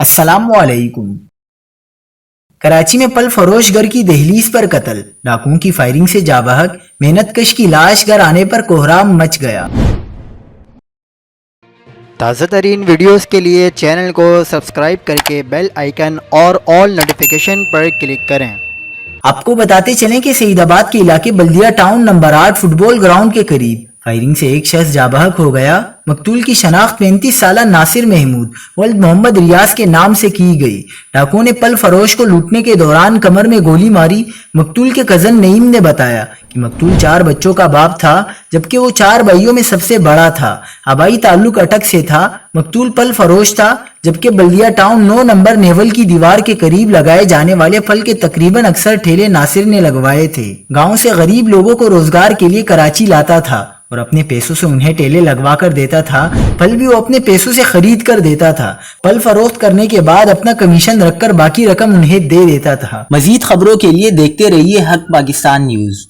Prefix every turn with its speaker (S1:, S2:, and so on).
S1: السلام علیکم۔ کراچی میں پل فروش گر کی دہلیز پر قتل، ڈاکوؤں کی فائرنگ سے جاں بحق، محنت کش کی لاش گھر آنے پر کوہرام مچ گیا۔
S2: تازہ ترین ویڈیوز کے لیے چینل کو سبسکرائب کر کے بیل آئیکن اور آل نوٹیفیکیشن پر کلک کریں۔
S1: آپ کو بتاتے چلیں کہ سعید آباد کے علاقے بلدیہ ٹاؤن نمبر 8 فٹ بال گراؤنڈ کے قریب فائرنگ سے ایک شخص جاں بحق ہو گیا۔ مقتول کی شناخت 35 سالہ ناصر محمود ولد محمد ریاض کے نام سے کی گئی۔ ڈاکوؤں نے پل فروش کو لوٹنے کے دوران کمر میں گولی ماری۔ مقتول کے کزن نعیم نے بتایا کہ مقتول 4 بچوں کا باپ تھا، جبکہ وہ 4 بھائیوں میں سب سے بڑا تھا۔ آبائی تعلق اٹک سے تھا۔ مقتول پل فروش تھا، جبکہ بلدیہ ٹاؤن 9 نمبر نیول کی دیوار کے قریب لگائے جانے والے پھل کے تقریباً اکثر ٹھیلے ناصر نے لگوائے تھے۔ گاؤں سے غریب لوگوں کو روزگار کے لیے کراچی لاتا تھا اور اپنے پیسوں سے انہیں ٹیلے لگوا کر دیتا تھا۔ پھل بھی وہ اپنے پیسوں سے خرید کر دیتا تھا۔ پھل فروخت کرنے کے بعد اپنا کمیشن رکھ کر باقی رقم انہیں دے دیتا تھا۔ مزید خبروں کے لیے دیکھتے رہیے حق پاکستان نیوز۔